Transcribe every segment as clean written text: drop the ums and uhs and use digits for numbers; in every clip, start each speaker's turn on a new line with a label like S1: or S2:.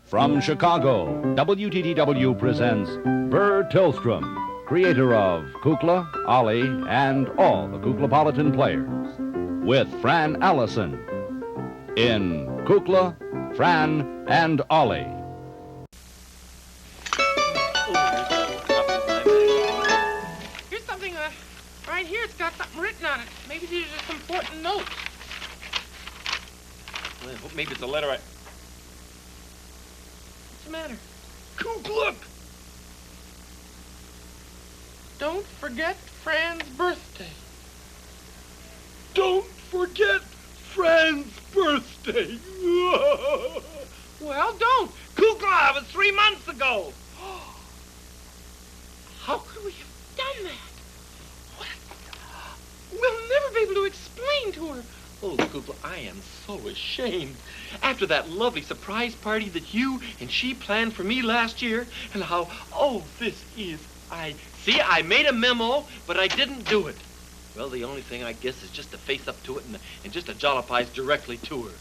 S1: From Chicago, WTTW presents Burr Tillstrom, creator of Kukla, Ollie, and all the Kuklapolitan players, with Fran Allison in Kukla, Fran, and Ollie.
S2: Here's something right here. It's got something written on it. Maybe these are some important notes.
S3: Well, maybe it's a letter I...
S2: What's the matter?
S3: Kukla!
S2: Don't forget Fran's birthday.
S3: Don't forget Fran's birthday.
S2: Well, don't.
S3: Kukla, it was 3 months ago.
S2: How could we have done that? What? We'll never be able to explain to her.
S3: Oh, Kukla, I am so ashamed. After that lovely surprise party that you and she planned for me last year, and how, I made a memo, but I didn't do it. Well, the only thing, I guess, is just to face up to it and just to jollipize directly to her.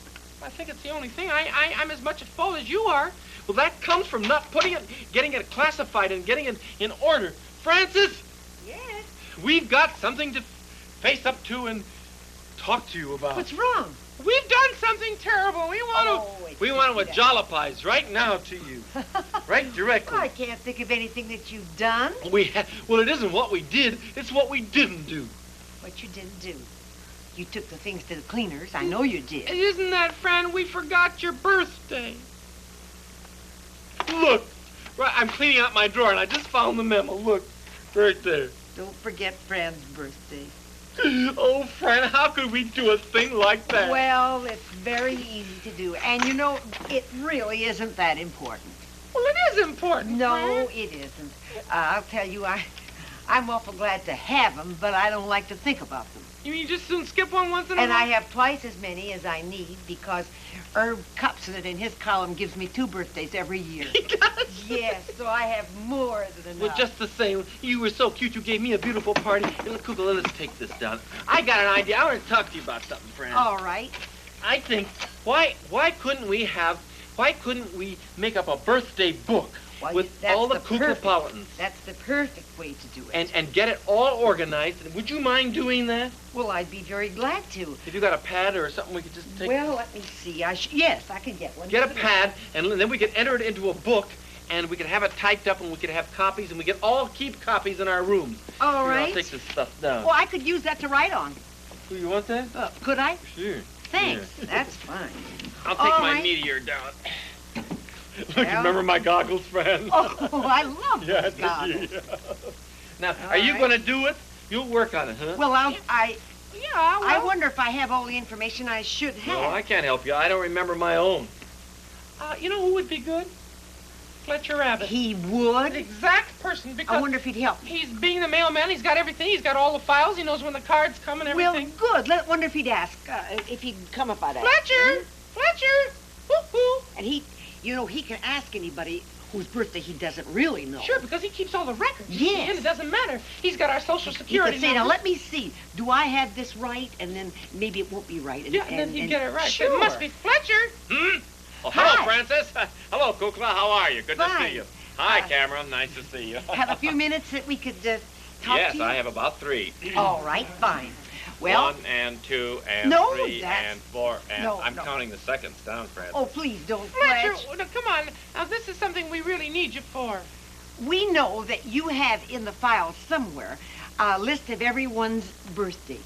S2: I think it's the only thing. I'm as much at fault as you are.
S3: Well, that comes from not getting it classified and getting it in order. Francis?
S4: Yes?
S3: We've got something to face up to and talk to you about.
S4: What's wrong?
S2: We've done something terrible. We want
S3: to jollipize right now to you. Right directly.
S4: I can't think of anything that you've done.
S3: Well, it isn't what we did. It's what we didn't do.
S4: What you didn't do. You took the things to the cleaners. I know you did.
S2: Isn't that, Fran? We forgot your birthday.
S3: Look. Right, I'm cleaning out my drawer, and I just found the memo. Look. Right there.
S4: Don't forget Fran's birthday.
S3: Oh, Fran, how could we do a thing like that?
S4: Well, it's very easy to do. And you know, it really isn't that important.
S2: Well, it is important,
S4: No,
S2: Fran.
S4: it isn't. I'll tell you, I'm awful glad to have them, but I don't like to think about them.
S2: You mean you just soon skip one once in a while?
S4: And I have twice as many as I need because Herb Cupson in his column gives me 2 birthdays every year.
S2: He does?
S4: Yes, so I have more than enough.
S3: Well, just the same, you were so cute. You gave me a beautiful party. And Kukla, let's take this down. I got an idea. I want to talk to you about something, Fran.
S4: All right.
S3: I think, why couldn't we make up a birthday book with all the Kuklapolitans?
S4: That's the perfect way to do it.
S3: And get it all organized. And would you mind doing that?
S4: Well, I'd be very glad to.
S3: If you got a pad or something we could just take...
S4: Well, let me see. Yes, I can get one.
S3: Get a pad, and then we could enter it into a book, and we could have it typed up, and we could have copies, and we could all keep copies in our rooms.
S4: All
S3: Here,
S4: right.
S3: I'll take this stuff down.
S4: Well, I could use that to write on.
S3: Do you want that?
S4: Could I?
S3: Sure.
S4: Thanks.
S3: Here.
S4: That's fine.
S3: I'll take
S4: All
S3: my
S4: right.
S3: meteor down. Look,
S4: Well-
S3: remember my goggles, friend?
S4: Oh, I love
S3: Yeah,
S4: those
S3: did
S4: goggles.
S3: you? Now,
S4: All
S3: are you
S4: right.
S3: going to do it? You'll work on it, huh?
S4: Well, I
S2: Yeah,
S4: wonder if I have all the information I should have.
S3: No, I can't help you. I don't remember my own.
S2: You know who would be good? Fletcher Rabbit.
S4: He
S2: The
S4: would?
S2: exact person, because
S4: I wonder if he'd help me.
S2: he's being the mailman. He's got everything. He's got all the files. He knows when the cards come and
S4: Well,
S2: everything.
S4: good. Wonder if he'd ask, if he'd come if I'd ask.
S2: Fletcher! Fletcher! Woo-hoo!
S4: And he can ask anybody whose birthday he doesn't really know.
S2: Sure, because he keeps all the records. you see,
S4: Yes.
S2: And it doesn't matter. He's got our Social
S4: He
S2: Security
S4: could say, now
S2: number.
S4: let me see. Do I have this right? And then maybe it won't be right.
S2: Yeah, and then he'd get it right.
S4: Sure.
S2: It must be Fletcher.
S3: Oh, hello,
S4: Hi.
S3: Francis. Hello, Kukla. How are you? Good to
S4: Fine.
S3: see you. Hi, Cameron. Nice to see you.
S4: Have a few minutes that we could talk
S3: Yes,
S4: to you?
S3: I have about 3.
S4: All right, fine. Well,
S3: 1 and 2 and
S4: No,
S3: 3
S4: that's-
S3: and 4 and...
S4: No,
S3: I'm
S4: no.
S3: counting the seconds down, Francis.
S4: oh, please don't
S2: Fletcher,
S4: fletch.
S2: no, come on. Now, this is something we really need you for.
S4: We know that you have in the file somewhere a list of everyone's birthday.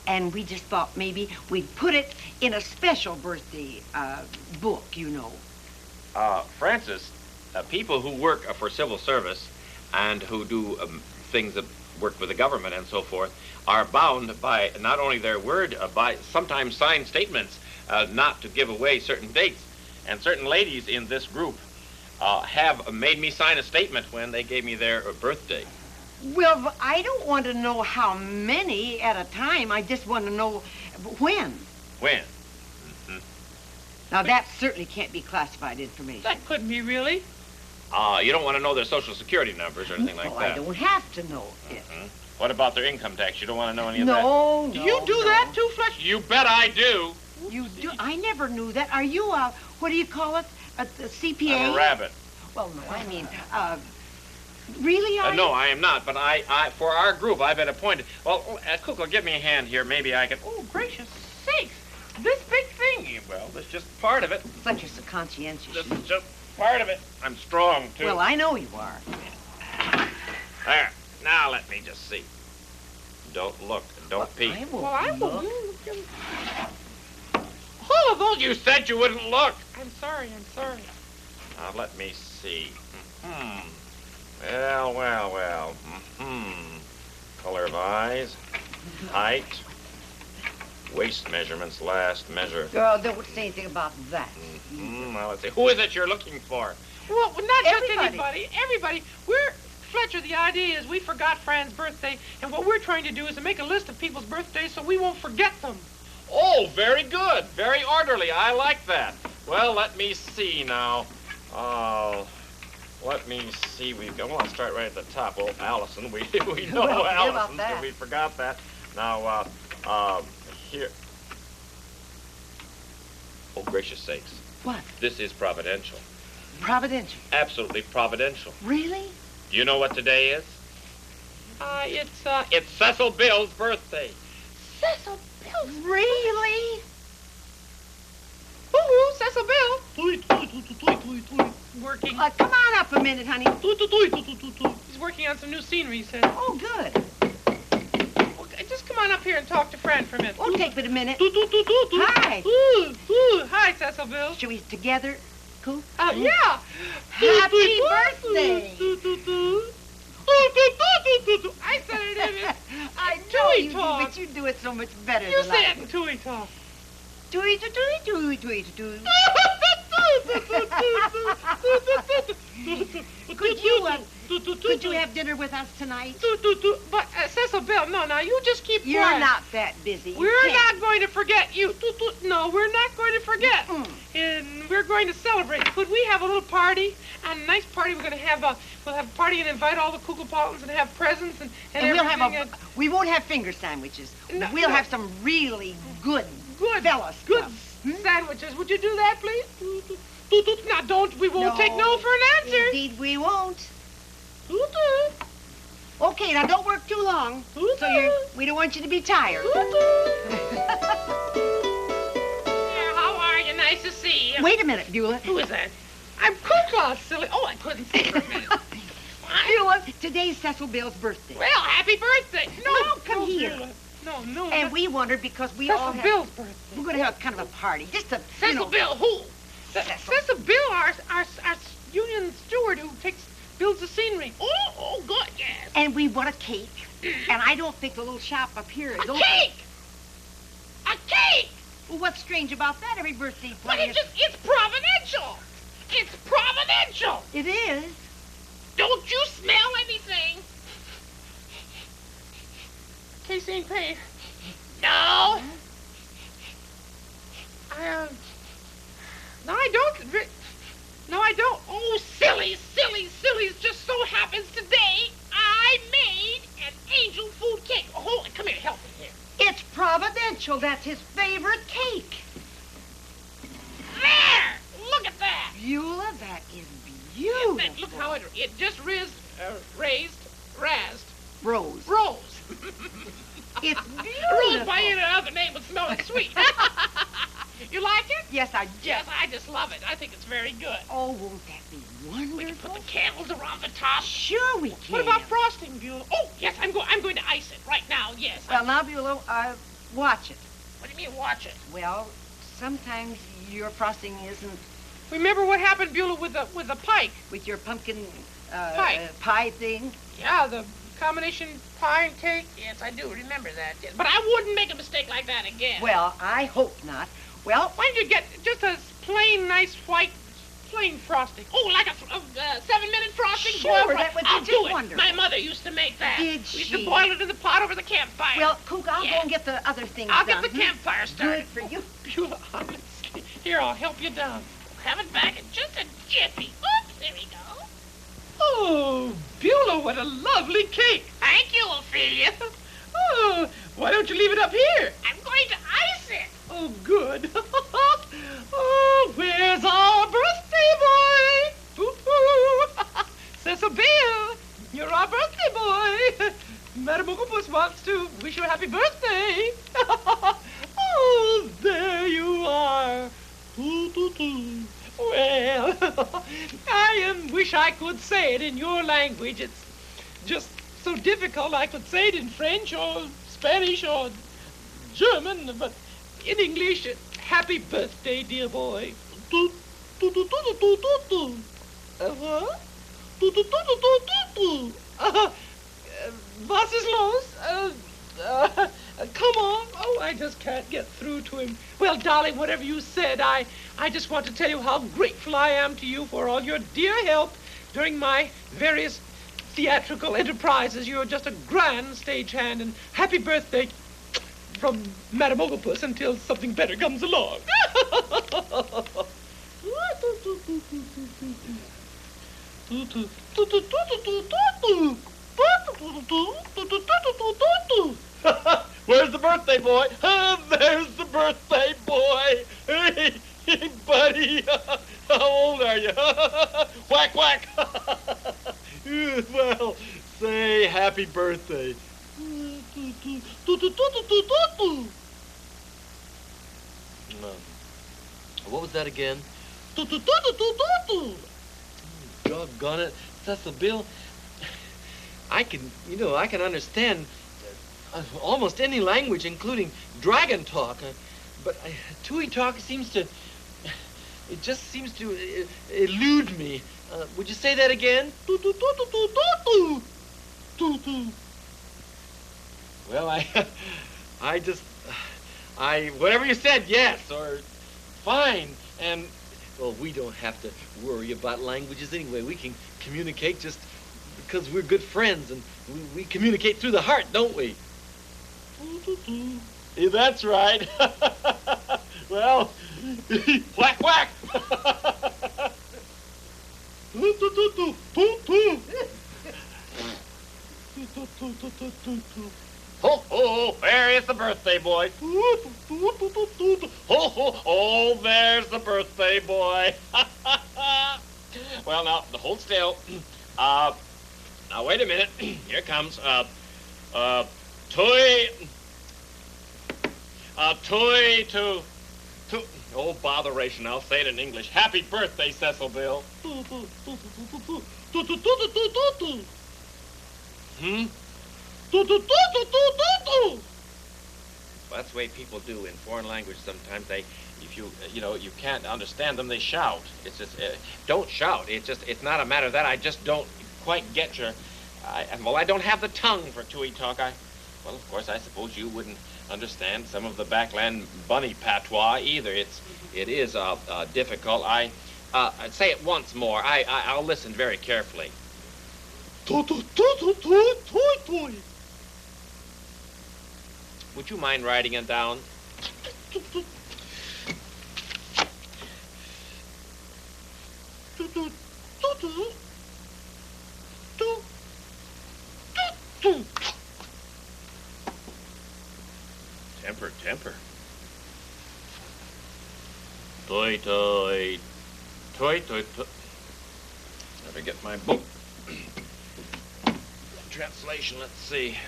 S4: And we just thought maybe we'd put it in a special birthday book, you know.
S3: Francis, people who work for civil service and who do things that work with the government and so forth are bound by not only their word, by sometimes signed statements not to give away certain dates. And certain ladies in this group have made me sign a statement when they gave me their birthday.
S4: Well, I don't want to know how many at a time. I just want to know when.
S3: When?
S4: Now, that certainly can't be classified information.
S2: That couldn't be really.
S3: You don't want to know their Social Security numbers or anything like
S4: No,
S3: that.
S4: I don't have to know it.
S3: What about their income tax? You don't want to know any of that?
S4: No,
S2: Do you do that too, Fletcher?
S3: You bet I do.
S4: You do? I never knew that. Are you what do you call it? A CPA?
S3: I'm a rabbit.
S4: Well, no, I mean, really, are
S3: No,
S4: you?
S3: I am not, but I for our group, I've been appointed. Well, Kukla, give me a hand here. Maybe I can...
S2: Oh, gracious sakes. This big thing.
S3: Well, that's just part of it.
S4: But you're so conscientious.
S3: This is just part of it. I'm strong, too.
S4: Well, I know you are.
S3: There. Now let me just see. Don't look. Don't peek.
S4: I won't
S2: Well, I
S4: look.
S2: won't.
S3: Oh, those you said you wouldn't look.
S2: I'm sorry.
S3: Now let me see. Well. Color of eyes. Height. Waist measurements last measure.
S4: Girl, don't say anything about that.
S3: Now let's see. Who is it you're looking for?
S2: Well, not just
S4: Everybody.
S2: anybody. Everybody. Fletcher, the idea is we forgot Fran's birthday, and what we're trying to do is to make a list of people's birthdays so we won't forget them.
S3: Oh, very good. Very orderly. I like that. Well, let me see now. Let me see. I'll start right at the top. Oh, Allison. We know
S4: Well, forget
S3: Allison,
S4: about
S3: so
S4: that.
S3: we forgot that. Now, here. Oh, gracious sakes.
S4: What?
S3: This is providential.
S4: Providential.
S3: Absolutely providential.
S4: Really?
S3: Do you know what today is? It's Cecil Bill's birthday.
S2: Cecil Bill.
S4: Really?
S2: Ooh, Cecil Bill. Working.
S4: Come on up a minute, honey.
S2: He's working on some new scenery, he said.
S4: Oh, good.
S2: Okay, just come on up here and talk to Fran for a minute.
S4: Won't take but a minute.
S2: Hi.
S4: Hi.
S2: Hi, Cecil Bill.
S4: Should we together, Coop?
S2: Yeah.
S4: Happy birthday!
S2: I said it in it.
S4: I know
S2: Tui
S4: you do,
S2: talk.
S4: but you do it so much better
S2: You
S4: than
S2: say
S4: I
S2: it in Tui talk.
S4: do. Could you have dinner with us tonight?
S2: But Cecil Bill, no, now you just keep
S4: You're
S2: quiet.
S4: not that busy. You
S2: We're
S4: can't.
S2: not going to forget you. No, we're not going to forget.
S4: Mm-mm.
S2: And we're going to celebrate. Could we have a little party? A nice party. We're going to have we'll have a party and invite all the Kuklapolitans and have presents and
S4: And we'll
S2: everything.
S4: have we won't have finger sandwiches.
S2: No,
S4: we'll
S2: no.
S4: have some really good
S2: good
S4: fella
S2: good
S4: stuff.
S2: sandwiches. Would you do that, please? Now, we won't take no for an answer.
S4: Indeed, we won't. Okay, now don't work too long. We don't want you to be tired.
S2: How are you? Nice to see you.
S4: Wait a minute, Beulah.
S2: Who is that? I'm Kukla, silly. Oh, I couldn't see for a minute.
S4: Beulah, today's Cecil Bill's birthday.
S2: Well, happy birthday.
S4: No, come here.
S2: Beulah. No.
S4: And we wondered because we all
S2: Cecil
S4: have...
S2: Bill's birthday.
S4: We're going to have kind of a party. Just a...
S2: Cecil Bill, who?
S4: Cecil.
S2: Cecil Bill, our union steward who builds the scenery. Oh, good, yes.
S4: And we want a cake. And I don't think the little shop up here is
S2: A
S4: open.
S2: cake! A cake!
S4: Well, what's strange about that? Every birthday
S2: But
S4: party
S2: it's providential. It's providential.
S4: It is.
S2: Don't you smell anything? Casein pain. No. No, I don't. No, I don't. Oh, silly. It just so happens today I made an angel food cake. Oh, come here, help me here.
S4: It's providential. That's his favorite cake.
S2: There! Look at that.
S4: Beulah, that is
S2: Isn't
S4: beautiful.
S2: it? Look how it just raised.
S4: Rose.
S2: Rose.
S4: It's
S2: Rose by any
S4: beautiful.
S2: other name would smell sweet. You like it?
S4: Yes, I do.
S2: Yes, I just love it. I think it's very good.
S4: Oh, won't that be
S2: We can put
S4: wonderful?
S2: the candles around the top.
S4: Sure we can.
S2: What about frosting, Beulah? Oh, yes, I'm going to ice it right now. Yes.
S4: Well, now, Beulah, watch it.
S2: What do you mean, watch it?
S4: Well, sometimes your frosting isn't
S2: Remember what happened, Beulah, with the pike?
S4: with your pumpkin
S2: Pie.
S4: pie thing.
S2: Yeah, the combination pie and cake. Yes, I do remember that. Yes. But I wouldn't make a mistake like that again.
S4: Well, I hope not. Well,
S2: Why don't you get just a plain, nice, white, plain frosting? Oh, like a 7-minute frosting?
S4: Sure,
S2: Boil
S4: that would be
S2: I'll
S4: just
S2: do it.
S4: wonderful.
S2: My mother used to make that.
S4: Did
S2: We used to
S4: she?
S2: boil it in the pot over the campfire.
S4: well, Cook, I'll go
S2: Yeah.
S4: and get the other things
S2: I'll
S4: done.
S2: get the campfire started.
S4: Good for you.
S2: Beulah, honestly. Here, I'll help you down. Have it back in just a jiffy. Oops, there we go. Oh, Beulah, what a lovely cake. Thank you, Ophelia. Oh, why don't you leave it up here? I'm going to ice it. Oh, good. Oh, where's our birthday boy? Hoo-hoo. Cecil Bill, you're our birthday boy. Madam Octopus wants to wish you a happy birthday. Oh, there you are. Well, wish I could say it in your language. It's just so difficult. I could say it in French or Spanish or German, but in English, happy birthday, dear boy. Was ist los? Come on. Oh, I just can't get through to him. Well, darling, whatever you said, I just want to tell you how grateful I am to you for all your dear help during my various theatrical enterprises. You're just a grand stagehand, and happy birthday from Madame Oglepus until something better comes along.
S3: Where's the birthday boy? There's the birthday boy. Hey, buddy. How old are you? Whack, whack. Well, say happy birthday. What was that again? Doggone it. Cecil Bill, I can understand almost any language, including dragon talk. But Tui talk seems to elude me. Would you say that again? Well, whatever you said, yes, or fine. And, well, we don't have to worry about languages anyway. We can communicate just because we're good friends, and we communicate through the heart, don't we? Yeah, that's right. Well, whack, whack. Ho, ho, where is the birthday boy? Ho, ho, oh, there's the birthday boy. Well, now, hold still. Now, wait a minute. Here comes, toy to, oh, botheration, I'll say it in English. Happy birthday, Cecil Bill. Hmm? Well, that's the way people do in foreign language sometimes. If you can't understand them, they shout. It's just, don't shout. It's not a matter of that. I just don't quite get your, I don't have the tongue for Tui talk. Well, of course, I suppose you wouldn't understand some of the backland bunny patois either. It is difficult. I'd say it once more. I'll listen very carefully. Would you mind writing it down? Temper. Toy. Never get my book. Translation, let's see.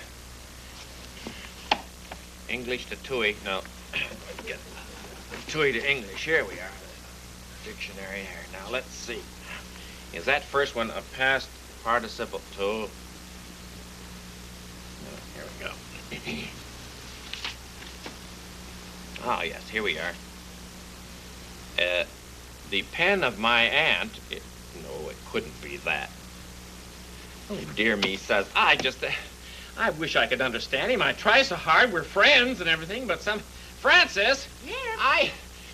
S3: English to Tui. No, get Tui to English. Here we are. Dictionary here. Now, let's see. Is that first one a past participle to? No, here we go. Ah, yes, here we are. The pen of my aunt. No, it couldn't be that. Oh, dear me, says, I wish I could understand him. I try so hard. We're friends and everything, but Francis.
S4: Yes?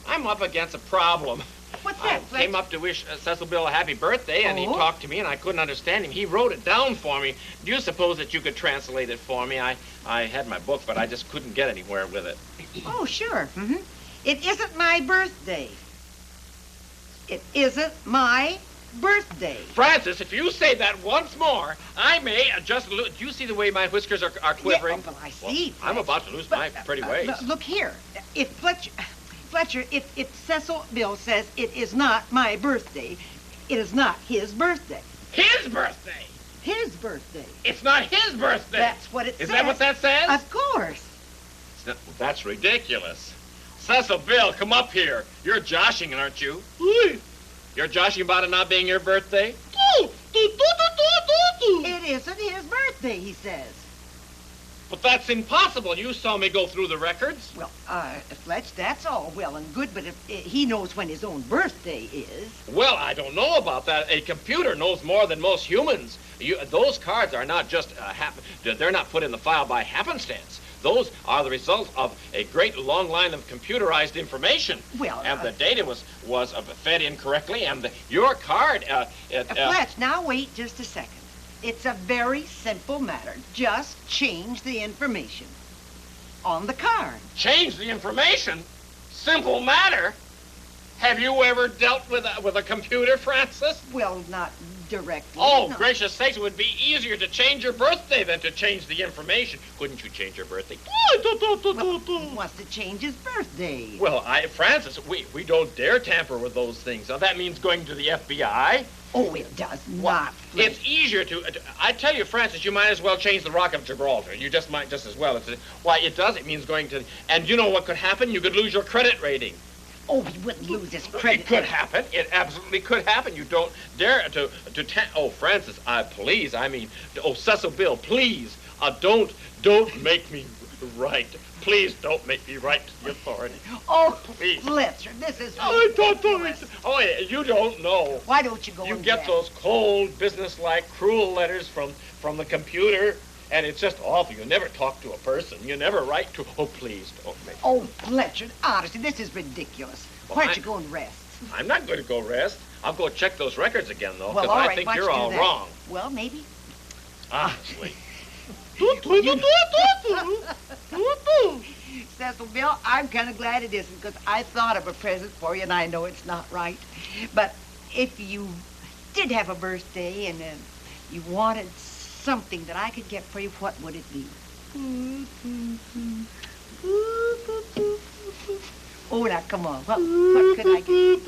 S2: I'm up against a problem.
S4: What's that,
S2: I came up to wish Cecil Bill a happy birthday, and he talked to me, and I couldn't understand him. He wrote it down for me. Do you suppose that you could translate it for me? I had my book, but I just couldn't get anywhere with it.
S4: Oh, sure. Mm-hmm. It isn't my birthday. It isn't my birthday.
S2: Francis, if you say that once more, I may just lose. Do you see the way my whiskers are quivering?
S4: Yeah, well, I see.
S2: Well, I'm about to lose my pretty ways.
S4: Look here. If Fletcher... Fletcher, if Cecil Bill says it is not my birthday, it is not his birthday.
S3: His birthday?
S4: His birthday.
S3: It's not his birthday.
S4: That's what it says.
S3: Is that what that says?
S4: Of course.
S3: That's ridiculous. Cecil Bill, come up here. You're joshing, aren't you? You're joshing about it not being your birthday?
S4: It isn't his birthday, he says.
S3: But that's impossible. You saw me go through the records.
S4: Well, Fletch, that's all well and good, but if he knows when his own birthday is.
S3: Well, I don't know about that. A computer knows more than most humans. Those cards are not just they're not put in the file by happenstance. Those are the result of a great long line of computerized information.
S4: Well,
S3: and the data was fed in correctly, and your card.
S4: Fletch, now wait just a second. It's a very simple matter. Just change the information on the card.
S3: Change the information? Simple matter? Have you ever dealt with a computer, Francis?
S4: Well, not directly.
S3: Oh,
S4: no.
S3: gracious sakes, it would be easier to change your birthday than to change the information. Couldn't you change your birthday?
S4: Well, he wants to change his birthday.
S3: Well, Francis, we don't dare tamper with those things. Now, that means going to the FBI.
S4: Oh, it does not. Fletch.
S3: It's easier to... I tell you, Francis, you might as well change the Rock of Gibraltar. You just might just as well. Why, it does. It means going to... And you know what could happen? You could lose your credit rating.
S4: Oh, he wouldn't lose his credit.
S3: It could happen. It absolutely could happen. You don't dare to oh, Francis, please, Cecil Bill, please, don't make me write. Please don't make me write to the authority.
S4: Oh,
S3: please.
S4: Fletcher, this is
S3: ridiculous. Oh, you don't know.
S4: Why don't you go
S3: You
S4: and
S3: get
S4: rest?
S3: those cold, businesslike, cruel letters from the computer, and it's just awful. You never talk to a person. You never write to... Oh, please don't make me.
S4: Oh, Fletcher, honestly, this is ridiculous.
S3: Well,
S4: Why don't you go and rest?
S3: I'm not going to go rest. I'll go check those records again, though,
S4: Well,
S3: because
S4: all
S3: I
S4: right,
S3: think
S4: why don't
S3: you're
S4: you do
S3: all
S4: that?
S3: wrong.
S4: Well, maybe.
S3: Honestly.
S4: Cecil Bill, I'm kind of glad it isn't, because I thought of a present for you, and I know it's not right. But if you did have a birthday and you wanted something that I could get for you, what would it be? Oh, now, come on. What could I get?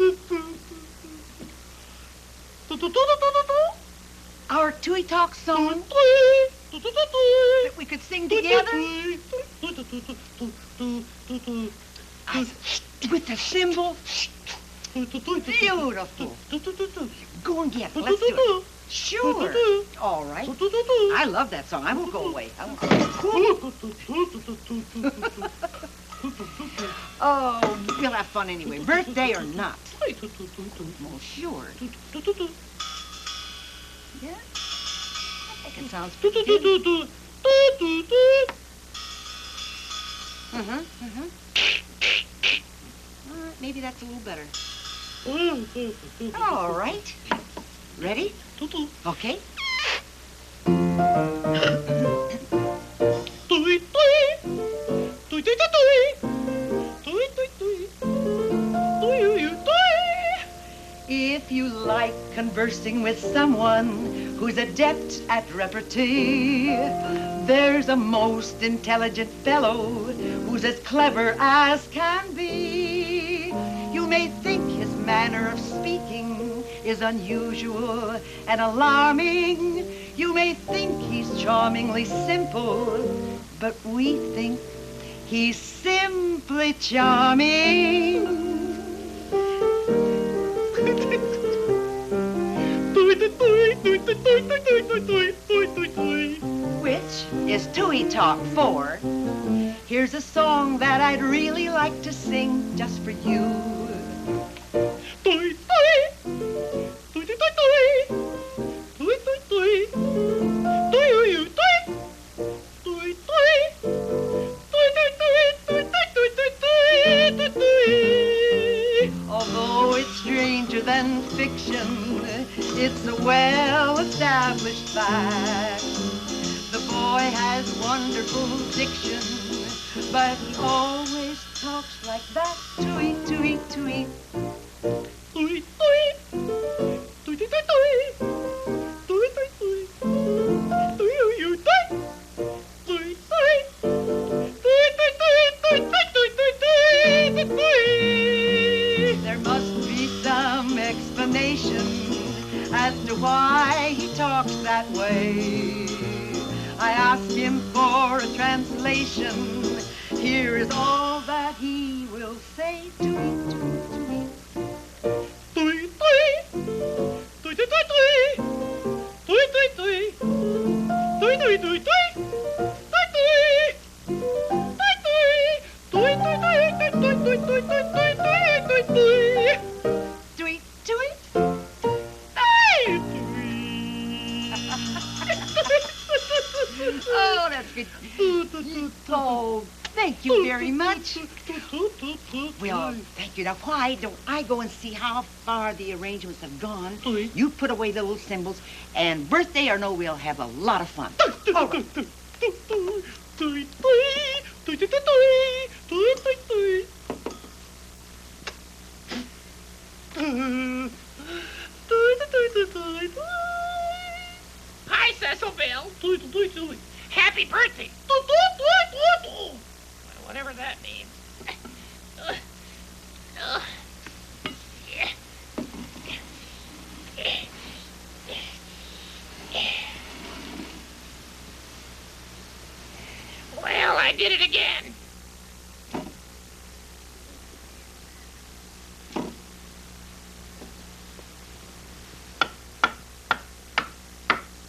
S4: Our Tui Talk song that we could sing together? With the cymbal? Beautiful. Go and get it. Let's do it. Sure. All right. I love that song. I won't go away. Oh, we'll have fun anyway. Birthday or not. Well, sure. Yeah? I think it sounds pretty good. All right, maybe that's a little better. All right. Ready? Okay. If you like conversing with someone who's adept at repartee, there's a most intelligent fellow who's as clever as can be. You may think his manner of speaking is unusual and alarming. You may think he's charmingly simple, but we think he's simply charming. Which is Tui Talk for. Here's a song that I'd really like to sing just for you. Although it's stranger than fiction, it's a well-established fact. The boy has wonderful diction, but he always talks like that. Tui, tui, tui. Tui, tui. Tui, tui, tui, tui. Tui, tui, tui. Tui, tui, tui. Tui, tui. Tui, tui, tui, tui, tui, tui, tui, tui, tui. explanation as to why he talks that way. I asked him for a translation. Here is all that he will say. Tweet, tweet, tweet. Tweet, tweet. Tweet, tweet, tweet. Tweet, tweet, tweet. Tweet, tweet, tweet. Oh, that's good. Oh, thank you very much. Well, thank you. Now, why don't I go and see how far the arrangements have gone? You put away the little symbols, and birthday or no, we'll have a lot of fun. All right.
S2: Hi, Cecil Bill. Happy birthday. Whatever that means. Well, I did it again.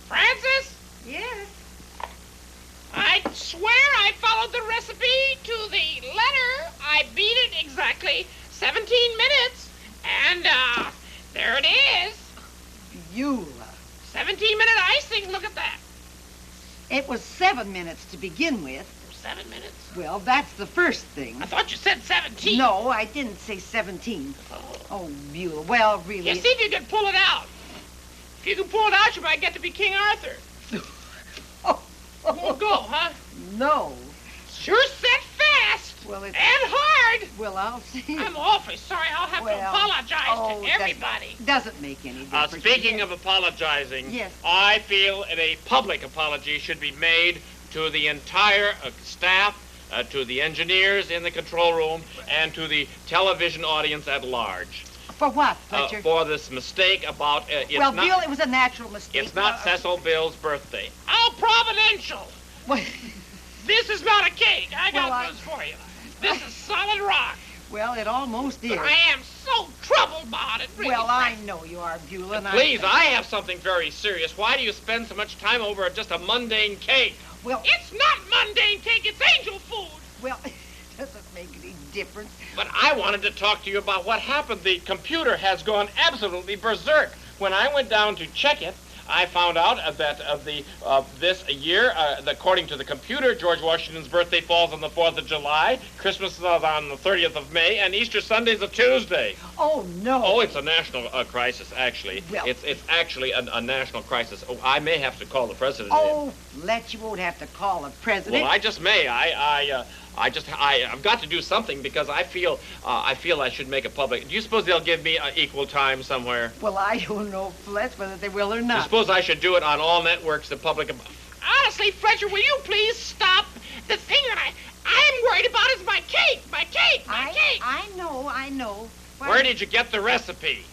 S2: Francis?
S4: Yes.
S2: I swear I followed the recipe to the letter. I beat it exactly 17 minutes. And, there it is.
S4: Beulah.
S2: 17-minute icing. Look at that.
S4: It was 7 minutes to begin with.
S2: 7 minutes?
S4: Well, that's the first thing.
S2: I thought you said 17.
S4: No, I didn't say 17. Oh, Beulah. Well, really.
S2: Yeah, see if you can pull it out. If you can pull it out, you might get to be King Arthur. Won't go, huh?
S4: No.
S2: Sure set fast.
S4: Well, it's...
S2: And hard.
S4: Well, I'll see.
S2: I'm awfully sorry. I'll have to apologize to everybody.
S4: Doesn't make any difference.
S3: Speaking of apologizing,
S4: Yes.
S3: I feel that a public apology should be made to the entire staff, to the engineers in the control room, and to the television audience at large.
S4: For what, Fletcher?
S3: For this mistake about...
S4: well, Bill, it was a natural mistake.
S3: It's not Cecil Bill's birthday.
S2: How providential.
S4: Well,
S2: This is not a cake. I got
S4: Well,
S2: news for you. This is solid rock.
S4: well, it almost is.
S2: But I am so troubled about it. Really,
S4: Well, I
S2: Frank.
S4: know you are, Beulah. And
S3: Please, I have something very serious. Why do you spend so much time over just a mundane cake?
S4: Well,
S2: It's not mundane cake. It's angel food.
S4: well, it doesn't make any difference.
S3: But I wanted to talk to you about what happened. The computer has gone absolutely berserk. When I went down to check it, I found out that this year, according to the computer, George Washington's birthday falls on the 4th of July, Christmas is on the 30th of May, and Easter Sunday's a Tuesday.
S4: Oh, no.
S3: Oh, it's a national crisis, actually.
S4: Well-
S3: It's actually a national crisis. Oh, I may have to call the president in.
S4: Oh, Fletch, you won't have to call the president.
S3: Well, I just may. I've got to do something because I feel I should make a public. Do you suppose they'll give me equal time somewhere?
S4: Well, I don't know, Fletch, whether they will or
S3: Do you
S4: not.
S3: suppose I should do it on all networks, the public?
S2: Honestly, Fletcher, will you please stop? The thing that I'm worried about is my cake. My cake. My cake.
S4: I know.
S3: Where did you get the recipe?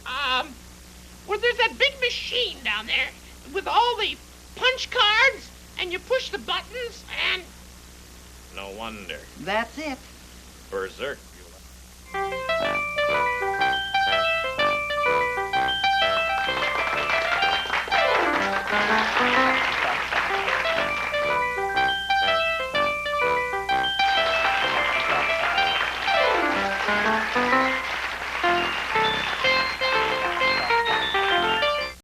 S2: Well, there's that big machine down there with all the punch cards, and you push the buttons, and...
S3: No wonder.
S4: That's it.
S3: Berserk. Beulah.